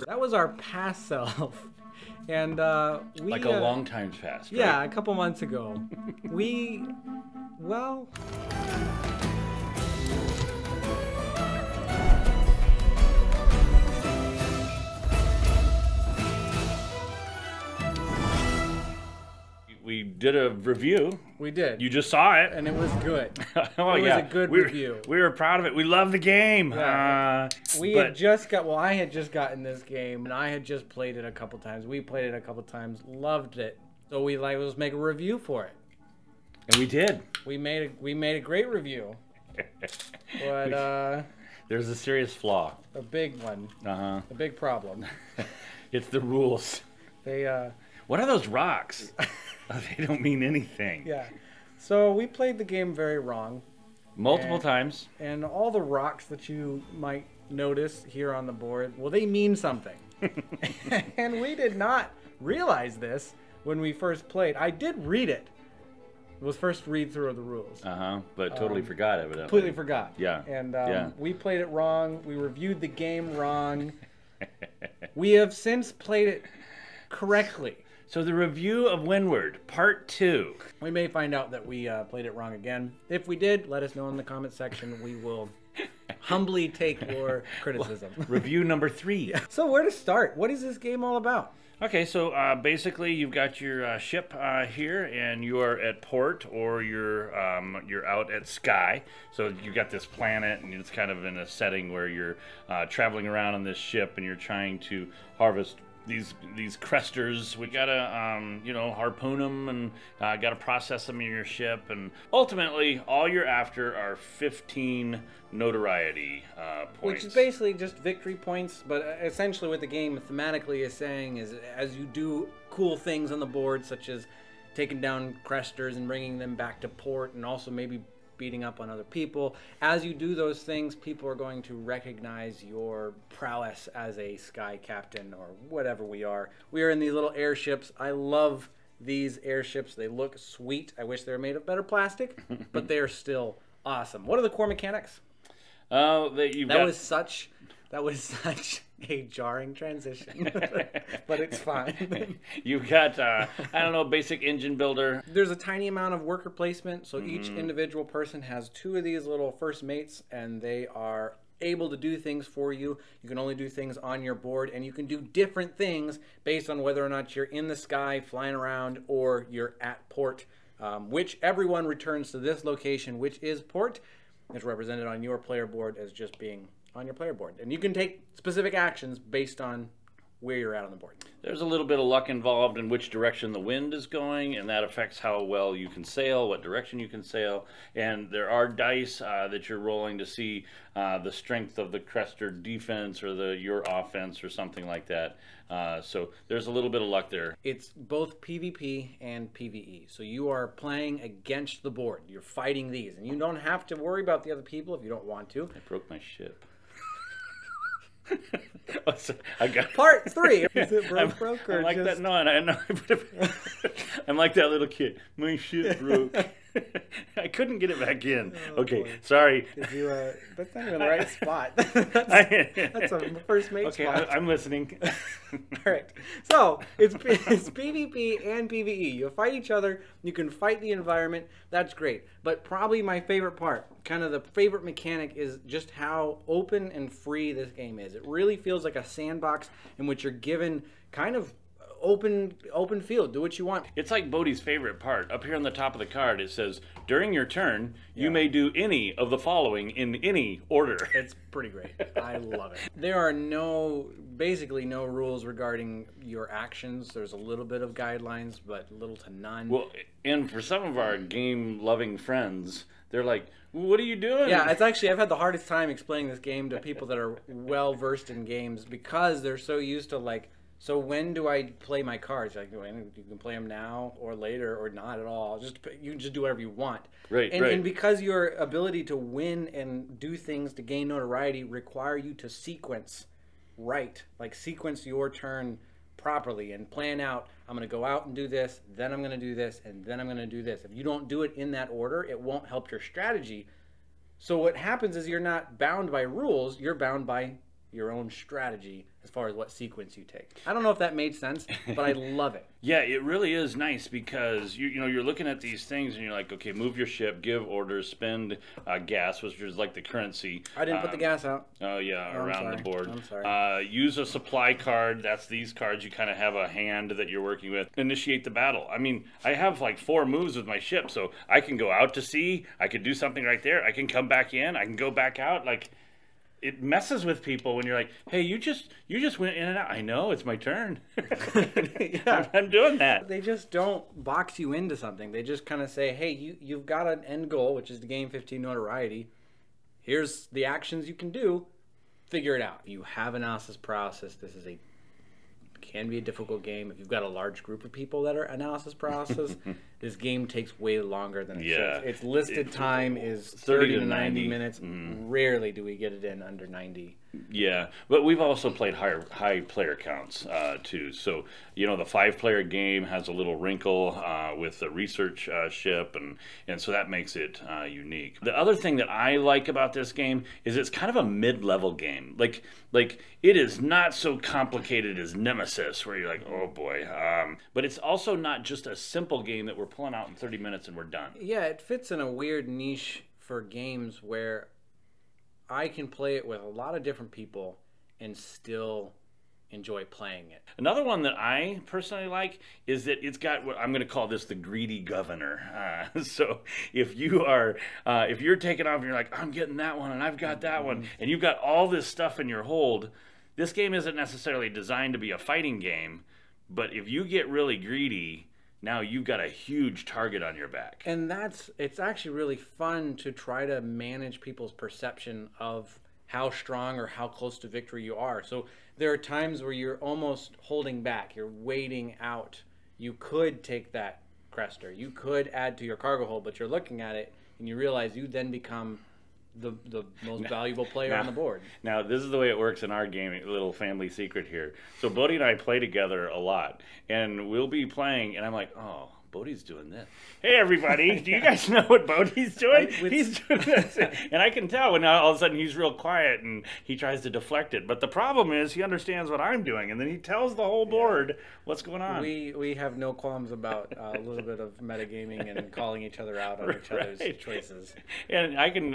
That was our past self. And we... Like a long time past, right? Yeah, a couple months ago. Well... We did a review. We did. You just saw it. And it was good. Oh, it was yeah. a good review. We were proud of it. We love the game. Yeah. I had just gotten this game, and I had just played it a couple times. We played it a couple times, loved it. So let's make a review for it. And we did. We made a great review. But there's a serious flaw. A big one. Uh-huh. A big problem. It's the rules. What are those rocks? They don't mean anything. Yeah. So we played the game very wrong. Multiple times. And all the rocks that you might notice here on the board, well, they mean something. And we did not realize this when we first played. I did read it. It was first read through of the rules. Uh-huh. But totally forgot, evidently. Completely forgot. Yeah. And we played it wrong. We reviewed the game wrong. We have since played it correctly. So the review of Windward, Part 2. We may find out that we played it wrong again. If we did, let us know in the comment section. We will humbly take your criticism. Review number 3. Yeah. So where to start? What is this game all about? Okay, so basically you've got your ship here, and you are at port, or you're out at sky. So you've got this planet, and it's kind of in a setting where you're traveling around on this ship, and you're trying to harvest these cresters. We gotta harpoon them, and gotta process them in your ship, and ultimately all you're after are 15 notoriety points, which is basically just victory points. But essentially what the game thematically is saying is, as you do cool things on the board, such as taking down cresters and bringing them back to port, and also maybe beating up on other people. As you do those things, people are going to recognize your prowess as a sky captain or whatever we are. We are in these little airships. I love these airships. They look sweet. I wish they were made of better plastic, but they are still awesome. What are the core mechanics? That was such a jarring transition, but it's fine. You've got, basic engine builder. There's a tiny amount of worker placement, so each individual person has 2 of these little first mates, and they are able to do things for you. You can only do things on your board, and you can do different things based on whether or not you're in the sky, flying around, or you're at port, which everyone returns to this location, which is port. It's represented on your player board as just being on your player board. And you can take specific actions based on where you're at on the board. There's a little bit of luck involved in which direction the wind is going, and that affects how well you can sail, what direction you can sail. And there are dice that you're rolling to see the strength of the crester defense or your offense or something like that. So there's a little bit of luck there. It's both PvP and PvE. So you are playing against the board. You're fighting these. And you don't have to worry about the other people if you don't want to. I broke my ship. I got Part 3. Is it broke or I'm like just... that. No, I know. I'm like that little kid. My ship broke. I couldn't get it back in. Oh, okay, boy. Sorry. Did you, that's not even the right spot. that's a first mate spot. Okay, I'm listening. All right. So it's PvP and PvE. You fight each other. You can fight the environment. That's great. But probably my favorite part, kind of the favorite mechanic, is just how open and free this game is. It really feels like a sandbox in which you're given kind of open field. Do what you want. It's like Bodhi's favorite part. Up here on the top of the card, it says, during your turn, you may do any of the following in any order. It's pretty great. I love it. There are basically no rules regarding your actions. There's a little bit of guidelines, but little to none. Well, and for some of our game-loving friends, they're like, what are you doing? Yeah, it's actually, I've had the hardest time explaining this game to people that are well-versed in games, because they're so used to, like, so when do I play my cards? Like, you can play them now or later or not at all. You can just do whatever you want. Right, and because your ability to win and do things to gain notoriety require you to sequence right. Like, sequence your turn properly and plan out, I'm going to go out and do this, then I'm going to do this, and then I'm going to do this. If you don't do it in that order, it won't help your strategy. So what happens is you're not bound by rules, you're bound by your own strategy as far as what sequence you take. I don't know if that made sense, but I love it. Yeah, it really is nice because you know you're looking at these things and you're like, okay, move your ship, give orders, spend gas, which is like the currency. I didn't put the gas out. Oh yeah, around the board. I'm sorry. Use a supply card. That's these cards. You kind of have a hand that you're working with. Initiate the battle. I mean, I have like 4 moves with my ship, so I can go out to sea. I could do something right there. I can come back in. I can go back out. Like, it messes with people when you're like, hey, you just went in and out. I know, it's my turn. Yeah. I'm doing that. They just don't box you into something. They just kind of say, hey, you've got an end goal, which is to gain 15 notoriety. Here's the actions you can do. Figure it out. You have analysis paralysis. This is can be a difficult game. If you've got a large group of people that are analysis paralysis, this game takes way longer than it should. Its listed time is 30 to 90 minutes. Rarely do we get it in under 90. Yeah, but we've also played high player counts too. So you know the 5-player game has a little wrinkle with the research ship, and so that makes it unique. The other thing that I like about this game is it's kind of a mid-level game. Like it is not so complicated as Nemesis, where you're like, oh boy. But it's also not just a simple game that we're pulling out in 30 minutes and we're done. Yeah, it fits in a weird niche for games where I can play it with a lot of different people and still enjoy playing it. Another one that I personally like is that it's got what I'm going to call this the greedy governor. So if you're taking off and you're like, I'm getting that one and I've got that one, and you've got all this stuff in your hold, this game isn't necessarily designed to be a fighting game, but if you get really greedy, now you've got a huge target on your back. And it's actually really fun to try to manage people's perception of how strong or how close to victory you are. So there are times where you're almost holding back. You're waiting out. You could take that crester. You could add to your cargo hold, but you're looking at it and you realize you then become the most valuable player on the board. Now, this is the way it works in our game, a little family secret here. So Bodhi and I play together a lot, and we'll be playing, and I'm like, oh, Bodhi's doing this. Hey, everybody, do you guys know what Bodhi's doing? He's doing this. And I can tell when now all of a sudden he's real quiet and he tries to deflect it. But the problem is he understands what I'm doing, and then he tells the whole board what's going on. We have no qualms about a little bit of metagaming and calling each other out on each other's choices. And I can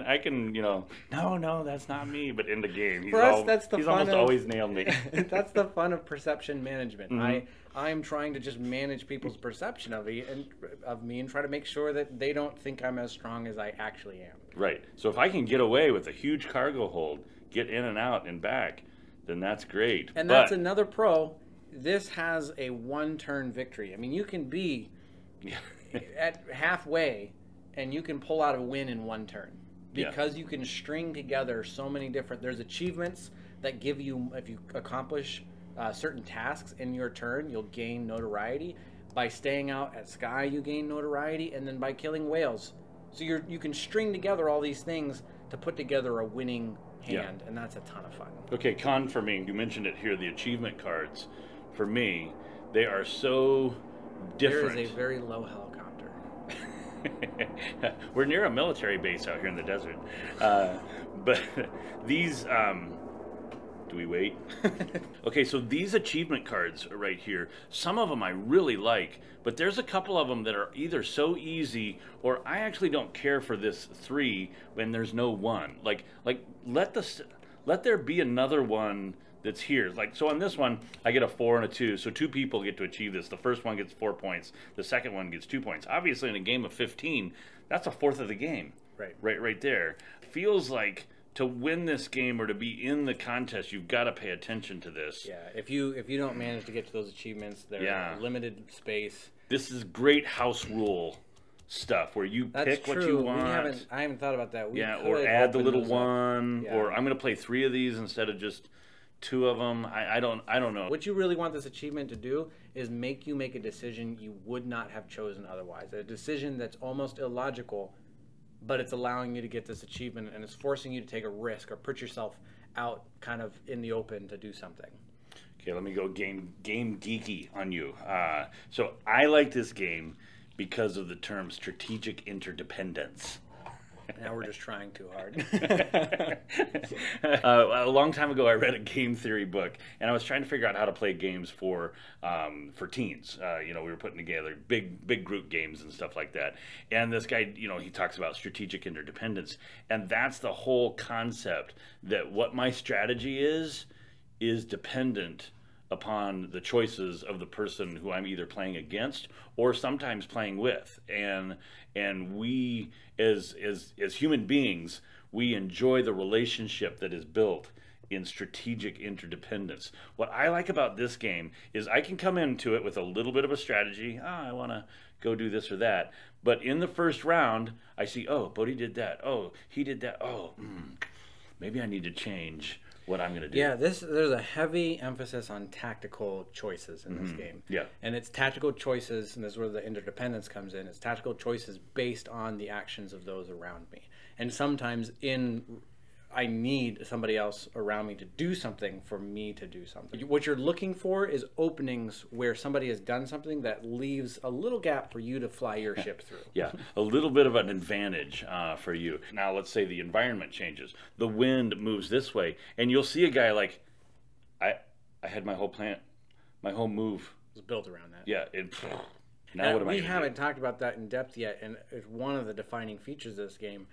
no, that's not me. But in the game, he's almost always nailed me. That's the fun of perception management. I'm trying to just manage people's perception of me and try to make sure that they don't think I'm as strong as I actually am. Right. So if I can get away with a huge cargo hold, get in and out and back, then that's great. And that's another pro. This has a 1-turn victory. I mean, you can be at halfway and you can pull out a win in 1 turn because you can string together so many different. There's achievements that give you, if you accomplish certain tasks in your turn, you'll gain notoriety. By staying out at Sky, you gain notoriety, and then by killing whales. So you can string together all these things to put together a winning hand, and that's a ton of fun. Okay, con for me, you mentioned it here, the achievement cards. For me, they are so different. There is a very low helicopter. We're near a military base out here in the desert. But these... do we wait? Okay, so these achievement cards are right here. Some of them I really like, but there's a couple of them that are either so easy or I actually don't care for this 3 when there's no 1. Like let there be another one that's here. Like, so on this one, I get a 4 and a 2, so 2 people get to achieve this. The first one gets 4 points. The second one gets 2 points. Obviously, in a game of 15, that's a fourth of the game. Right there. Feels like to win this game or to be in the contest, you've got to pay attention to this. Yeah, if you don't manage to get to those achievements, they're limited space. This is great house rule stuff where you pick what you want. I haven't thought about that. Or add the little one, or I'm going to play 3 of these instead of just 2 of them. I don't know. What you really want this achievement to do is make you make a decision you would not have chosen otherwise. A decision that's almost illogical, but it's allowing you to get this achievement, and it's forcing you to take a risk or put yourself out kind of in the open to do something. Okay, let me go game geeky on you. So I like this game because of the term strategic interdependence. Now we're just trying too hard. A long time ago, I read a game theory book, and I was trying to figure out how to play games for teens. You know, we were putting together big group games and stuff like that. And this guy, you know, he talks about strategic interdependence, and that's the whole concept, that what my strategy is dependent upon the choices of the person who I'm either playing against or sometimes playing with. And we as human beings, we enjoy the relationship that is built in strategic interdependence. What I like about this game is I can come into it with a little bit of a strategy. I want to go do this or that. But in the first round, I see, oh, Bodhi did that. Oh, he did that. Oh, maybe I need to change what I'm going to do. Yeah, there's a heavy emphasis on tactical choices in this game. Yeah. And it's tactical choices, and this is where the interdependence comes in. It's tactical choices based on the actions of those around me. And sometimes I need somebody else around me to do something for me to do something. What you're looking for is openings where somebody has done something that leaves a little gap for you to fly your ship through. Yeah, a little bit of an advantage for you. Now, let's say the environment changes. The wind moves this way, and you'll see a guy like, I had my whole move It's built around that. Yeah. Now what am I gonna do? We haven't talked about that in depth yet, and it's one of the defining features of this game.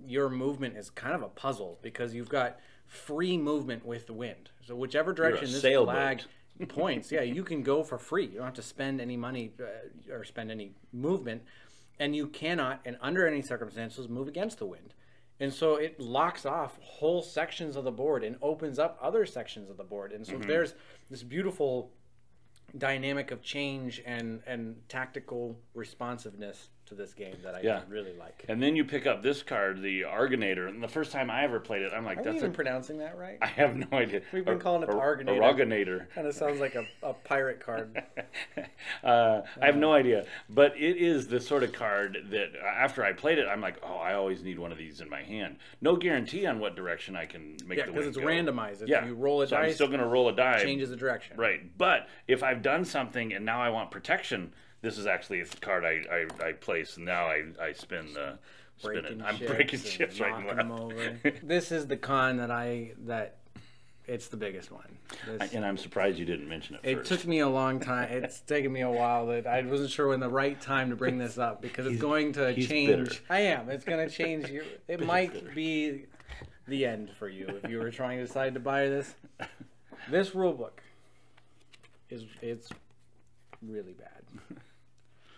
Your movement is kind of a puzzle because you've got free movement with the wind. So whichever direction this flag points, yeah, you can go for free. You don't have to spend any money or spend any movement, and you cannot, and under any circumstances, move against the wind. And so it locks off whole sections of the board and opens up other sections of the board. And so there's this beautiful dynamic of change and tactical responsiveness to this game that I really like. And then you pick up this card, the Argonator, and the first time I ever played it, I'm like, Are we even pronouncing that right? I have no idea. We've been calling it Argonator. Argonator. Kind of sounds like a pirate card. I have no idea. But it is the sort of card that after I played it, I'm like, oh, I always need one of these in my hand. No guarantee on what direction I can make the wind go. Yeah, because it's randomized. Yeah. You roll a dice, I'm still going to roll a die. Changes the direction. Right. But if I've done something and now I want protection, this is actually a card I place, and now I spin the spin. I'm breaking ships right and left. This is the con that it's the biggest one. And I'm surprised you didn't mention it first. It took me a long time. It's taken me a while. That I wasn't sure when the right time to bring this up because it's going to change. Bitter. I am. It's going to change. It might be the end for you if you were trying to decide to buy this. This rule book it's really bad.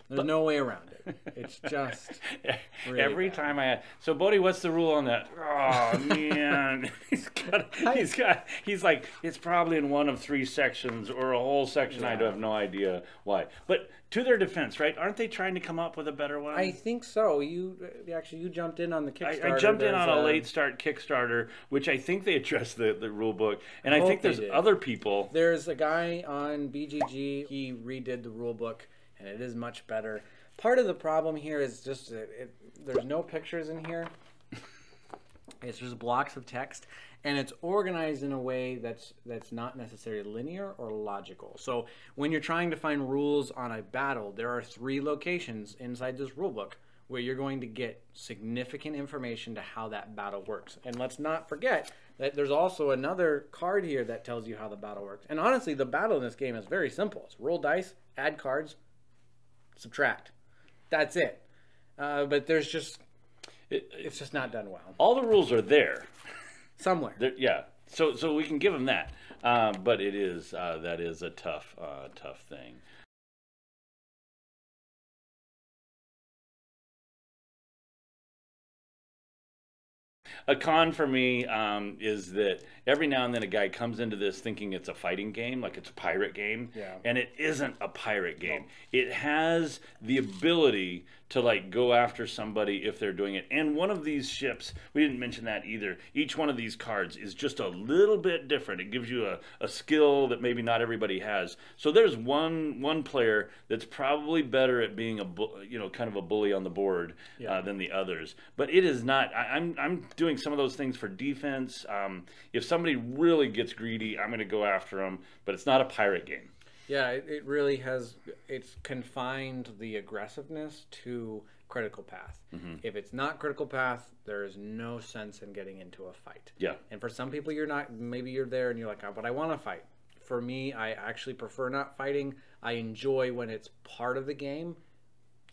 There's no way around it. It's just really every bad. time so Bodhi, what's the rule on that? Oh man, he's like, it's probably in one of 3 sections or a whole section. I have no idea why. But to their defense, right? Aren't they trying to come up with a better one? I think so. You jumped in on the Kickstarter. I jumped in on a late start Kickstarter, which I think they addressed the rule book, and I think there's other people. There's a guy on BGG. He redid the rule book, and it is much better. Part of the problem here is just there's no pictures in here. It's just blocks of text, and it's organized in a way that's not necessarily linear or logical. So when you're trying to find rules on a battle, there are 3 locations inside this rule book where you're going to get significant information to how that battle works. And let's not forget that there's also another card here that tells you how the battle works. And honestly, the battle in this game is very simple. It's roll dice, add cards, subtract. That's it. But there's just it's just not done well. All the rules are there somewhere. Yeah. So we can give them that. But it is that is a tough thing. A con for me is that every now and then a guy comes into this thinking it's a fighting game, like it's a pirate game, and it isn't a pirate game. It has the ability to like go after somebody if they're doing it. And one of these ships, we didn't mention that either. Each one of these cards is just a little bit different. It gives you a skill that maybe not everybody has. So there's one player that's probably better at being kind of a bully on the board than the others. But it is not. I'm doing some of those things for defense. If somebody really gets greedy, I'm going to go after them. But it's not a pirate game. Yeah, it really has, it's confined the aggressiveness to critical path. If it's not critical path, there is no sense in getting into a fight. Yeah. And for some people, maybe you're there and you're like, oh, but I want to fight. For me, I actually prefer not fighting. I enjoy when it's part of the game.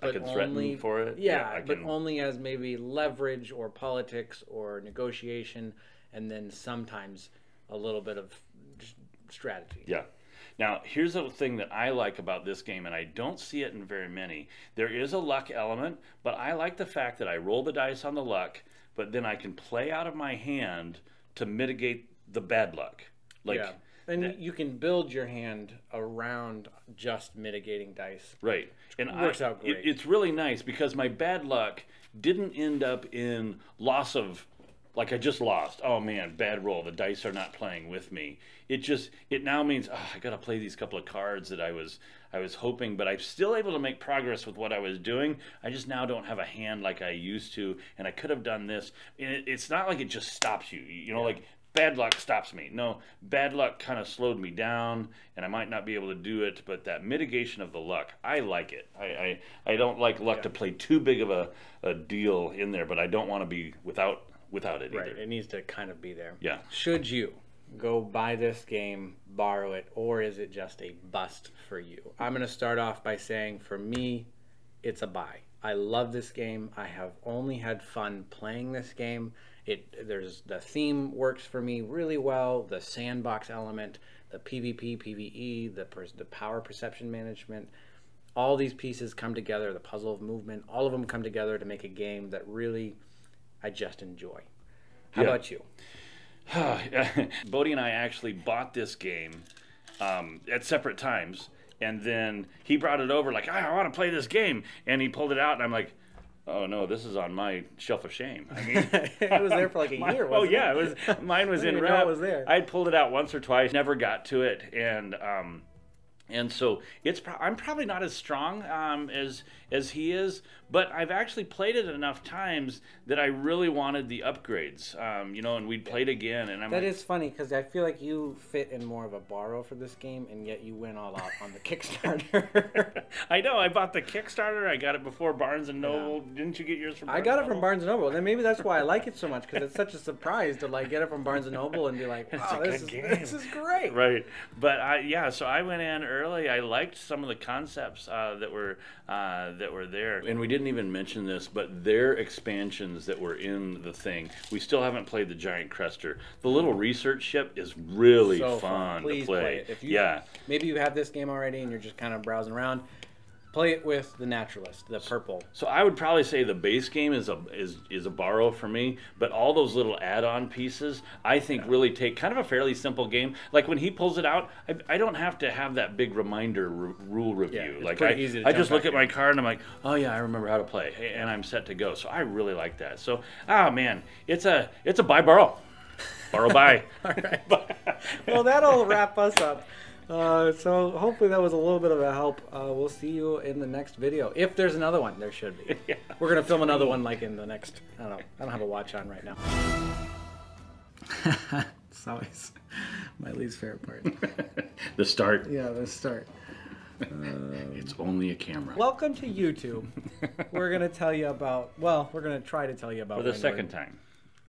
I can threaten for it. Yeah, but only as maybe leverage or politics or negotiation, and then sometimes a little bit of strategy. Yeah. Now, here's the thing that I like about this game, and I don't see it in very many. There is a luck element, but I like the fact that I roll the dice on the luck, but then I can play out of my hand to mitigate the bad luck. Yeah, and you can build your hand around just mitigating dice. Right. And it works out great. It's really nice because my bad luck didn't end up in loss of... Like I just lost. Oh man, bad roll. The dice are not playing with me. It now means I got to play these couple of cards that I was hoping, but I'm still able to make progress with what I was doing. I just now don't have a hand like I used to, and I could have done this. And it's not like it just stops you. Like bad luck stops me. No, bad luck kind of slowed me down, and I might not be able to do it. But that mitigation of the luck, I like it. I don't like luck to play too big of a deal in there, but I don't want to be without it either. Right, it needs to kind of be there. Yeah. Should you go buy this game, borrow it, or is it just a bust for you? I'm going to start off by saying, for me, it's a buy. I love this game. I have only had fun playing this game. The theme works for me really well. The sandbox element, the PvP, PvE, the power perception management, all these pieces come together, the puzzle of movement, all of them come together to make a game that really I just enjoy. How about you? Bodie and I actually bought this game at separate times, and then he brought it over like, I want to play this game, and he pulled it out, and I'm like, oh no, this is on my shelf of shame. I mean, it was there for like a year. Wasn't it? It was. Mine was in rep. It was there. I'd pulled it out once or twice, never got to it, and so I'm probably not as strong as he is, but I've actually played it enough times that I really wanted the upgrades, and we'd played again. And that is funny because I feel like you fit in more of a borrow for this game, and yet you went all out on the Kickstarter. I know. I bought the Kickstarter. I got it before Barnes & Noble. Yeah. Didn't you get yours from Barnes & Noble? I got it from Barnes & Noble. Then maybe that's why I like it so much, because it's such a surprise to get it from Barnes & Noble and be like, wow, this is great. Right. But so I went in early. I liked some of the concepts that were there, and we didn't even mention this, but their expansions that were in the thing. We still haven't played the Giant Crester. The little research ship is really fun to play. If you, maybe you have this game already and you're just kind of browsing around. Play it with the Naturalist, the purple. So I would probably say the base game is a borrow for me, but all those little add-on pieces, I think, really take kind of a fairly simple game. Like when he pulls it out, I don't have to have that big reminder rule review. Like I just look at my card and I'm like, oh yeah, I remember how to play, and I'm set to go. So I really like that. So man, it's a buy borrow buy. All right. Well, that'll wrap us up. So hopefully that was a little bit of a help. We'll see you in the next video. If there's another one, there should be. Yeah. We're going to film another one in the next, I don't know. I don't have a watch on right now. It's always my least favorite part. The start. Yeah, the start. It's only a camera. Welcome to YouTube. We're going to tell you about, we're going to try to tell you about for the second time.